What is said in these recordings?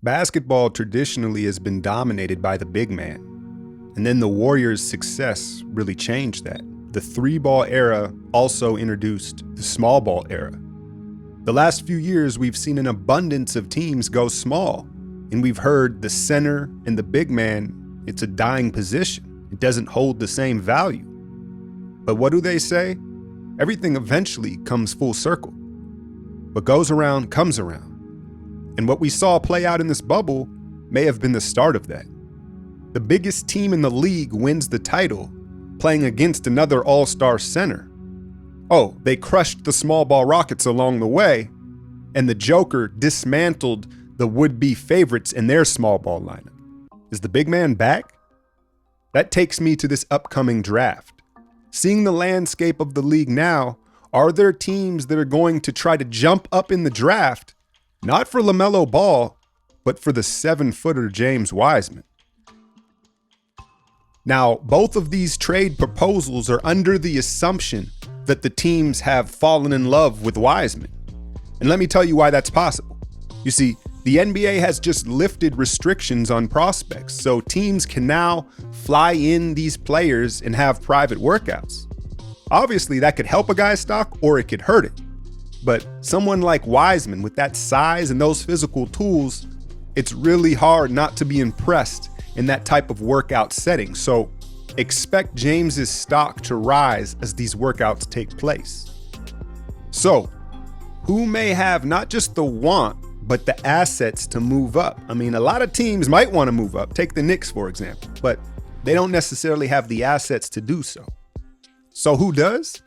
Basketball traditionally has been dominated by the big man, and then the Warriors' success really changed that. The three-ball era also introduced the small ball era. The last few years, we've seen an abundance of teams go small, and we've heard the center and the big man, it's a dying position. It doesn't hold the same value. But what do they say? Everything eventually comes full circle. What goes around comes around. And what we saw play out in this bubble may have been the start of that. The biggest team in the league wins the title, playing against another all-star center. Oh, they crushed the small ball Rockets along the way, and the Joker dismantled the would-be favorites in their small ball lineup. Is the big man back? That takes me to this upcoming draft. Seeing the landscape of the league now, are there teams that are going to try to jump up in the draft, not for LaMelo Ball, but for the 7-footer James Wiseman? Now, both of these trade proposals are under the assumption that the teams have fallen in love with Wiseman. And let me tell you why that's possible. You see, the NBA has just lifted restrictions on prospects, so teams can now fly in these players and have private workouts. Obviously, that could help a guy's stock or it could hurt it. But someone like Wiseman with that size and those physical tools, it's really hard not to be impressed in that type of workout setting. So expect James's stock to rise as these workouts take place. So who may have not just the want, but the assets to move up? I mean, a lot of teams might want to move up. Take the Knicks, for example, but they don't necessarily have the assets to do so. So who does?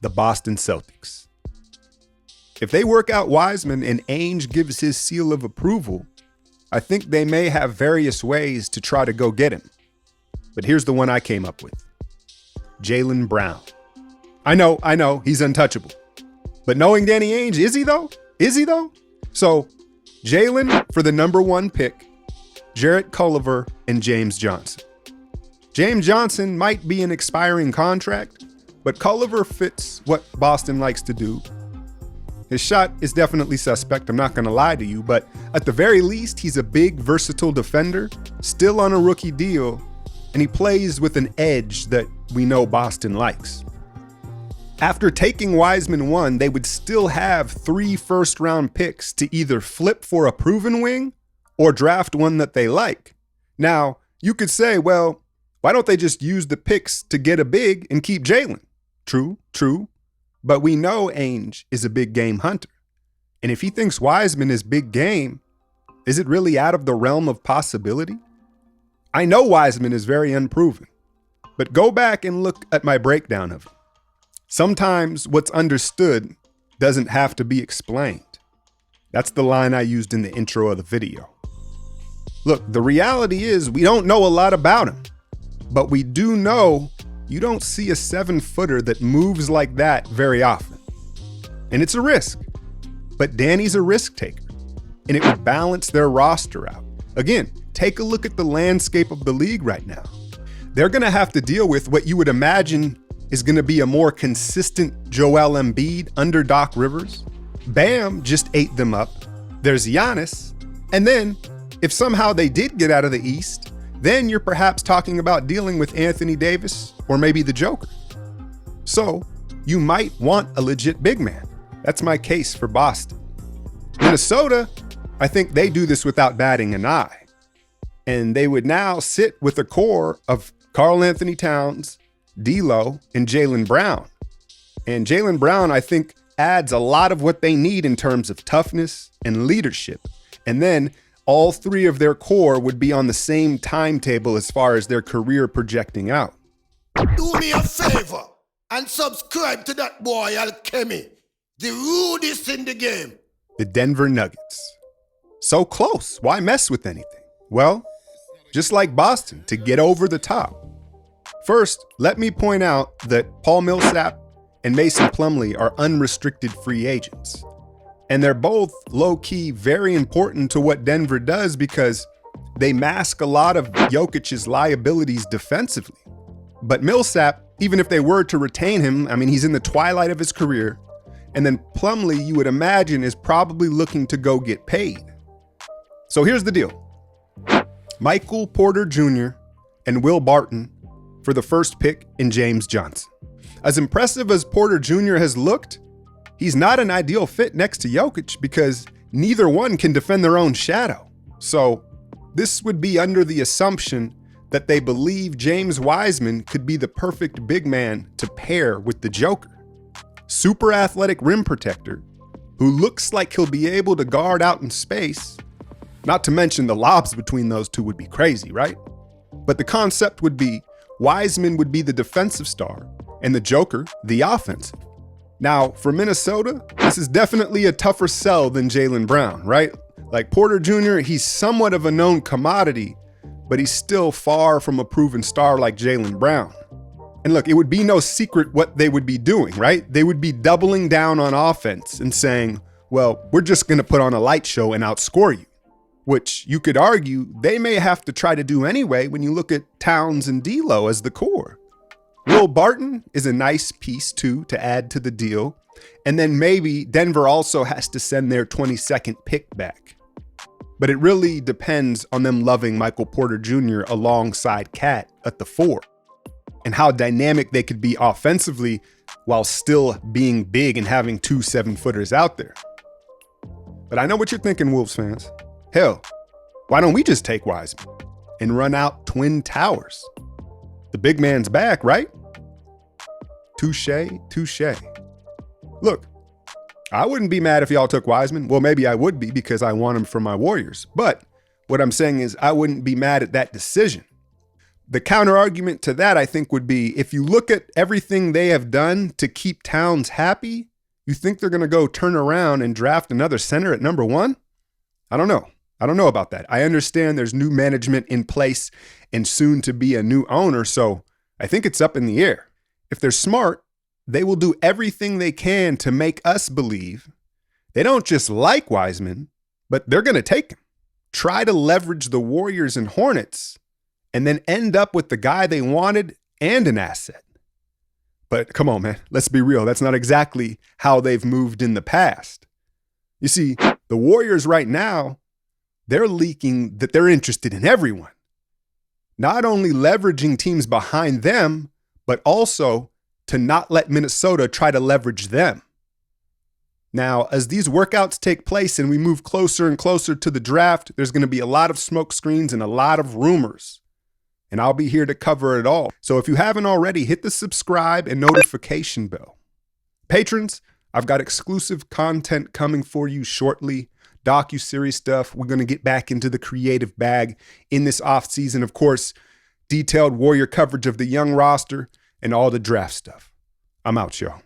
The Boston Celtics. If they work out Wiseman and Ainge gives his seal of approval, I think they may have various ways to try to go get him. But here's the one I came up with. Jaylen Brown. I know, he's untouchable. But knowing Danny Ainge, is he though? So Jaylen for the number 1 pick, Jarrett, Culver, and James Johnson. James Johnson might be an expiring contract, but Culver fits what Boston likes to do. His shot is definitely suspect, I'm not gonna lie to you, but at the very least, he's a big, versatile defender, still on a rookie deal, and he plays with an edge that we know Boston likes. After taking Wiseman 1, they would still have 3 first-round picks to either flip for a proven wing or draft one that they like. Now, you could say, well, why don't they just use the picks to get a big and keep Jaylen? True. But we know Ainge is a big game hunter. And if he thinks Wiseman is big game, is it really out of the realm of possibility? I know Wiseman is very unproven, but go back and look at my breakdown of it. Sometimes what's understood doesn't have to be explained. That's the line I used in the intro of the video. Look, the reality is we don't know a lot about him, but we do know you don't see a 7-footer that moves like that very often. And it's a risk, but Danny's a risk taker, and it would balance their roster out. Again, take a look at the landscape of the league right now. They're gonna have to deal with what you would imagine is gonna be a more consistent Joel Embiid under Doc Rivers. Bam just ate them up. There's Giannis. And then if somehow they did get out of the East, then you're perhaps talking about dealing with Anthony Davis or maybe the Joker. So you might want a legit big man. That's my case for Boston. Minnesota, I think they do this without batting an eye. And they would now sit with a core of Karl Anthony Towns, D'Lo, and Jaylen Brown. And Jaylen Brown, I think, adds a lot of what they need in terms of toughness and leadership. And then all 3 of their core would be on the same timetable as far as their career projecting out. Do me a favor and subscribe to that boy Alchemy, the rudest in the game. The Denver Nuggets. So close, why mess with anything? Well, just like Boston, to get over the top. First, let me point out that Paul Millsap and Mason Plumlee are unrestricted free agents. And they're both low-key very important to what Denver does because they mask a lot of Jokic's liabilities defensively. But Millsap, even if they were to retain him, I mean, he's in the twilight of his career. And then Plumlee, you would imagine, is probably looking to go get paid. So here's the deal. Michael Porter Jr. and Will Barton for the first pick in James Johnson. As impressive as Porter Jr. has looked, he's not an ideal fit next to Jokic because neither one can defend their own shadow. So this would be under the assumption that they believe James Wiseman could be the perfect big man to pair with the Joker. Super athletic rim protector who looks like he'll be able to guard out in space. Not to mention the lobs between those two would be crazy, right? But the concept would be Wiseman would be the defensive star and the Joker the offensive. Now, for Minnesota, this is definitely a tougher sell than Jaylen Brown, right? Like Porter Jr., he's somewhat of a known commodity, but he's still far from a proven star like Jaylen Brown. And look, it would be no secret what they would be doing, right? They would be doubling down on offense and saying, well, we're just going to put on a light show and outscore you, which you could argue they may have to try to do anyway when you look at Towns and D'Lo as the core. Will Barton is a nice piece too to add to the deal. And then maybe Denver also has to send their 22nd pick back. But it really depends on them loving Michael Porter Jr. alongside Cat at the 4 and how dynamic they could be offensively while still being big and having 2 7-footers out there. But I know what you're thinking, Wolves fans. Hell, why don't we just take Wiseman and run out Twin Towers? The big man's back, right? Touche, touche. Look, I wouldn't be mad if y'all took Wiseman. Well, maybe I would be because I want him for my Warriors. But what I'm saying is I wouldn't be mad at that decision. The counter argument to that, I think, would be if you look at everything they have done to keep Towns happy, you think they're going to go turn around and draft another center at number 1? I don't know. I don't know about that. I understand there's new management in place and soon to be a new owner, so I think it's up in the air. If they're smart, they will do everything they can to make us believe they don't just like Wiseman, but they're going to take him. Try to leverage the Warriors and Hornets and then end up with the guy they wanted and an asset. But come on, man, let's be real. That's not exactly how they've moved in the past. You see, the Warriors right now, they're leaking that they're interested in everyone. Not only leveraging teams behind them, but also to not let Minnesota try to leverage them. Now, as these workouts take place and we move closer and closer to the draft, there's going to be a lot of smoke screens and a lot of rumors. And I'll be here to cover it all. So if you haven't already, hit the subscribe and notification bell. Patrons, I've got exclusive content coming for you shortly. Docu-series stuff. We're going to get back into the creative bag in this offseason. Of course, detailed Warrior coverage of the young roster and all the draft stuff. I'm out, y'all.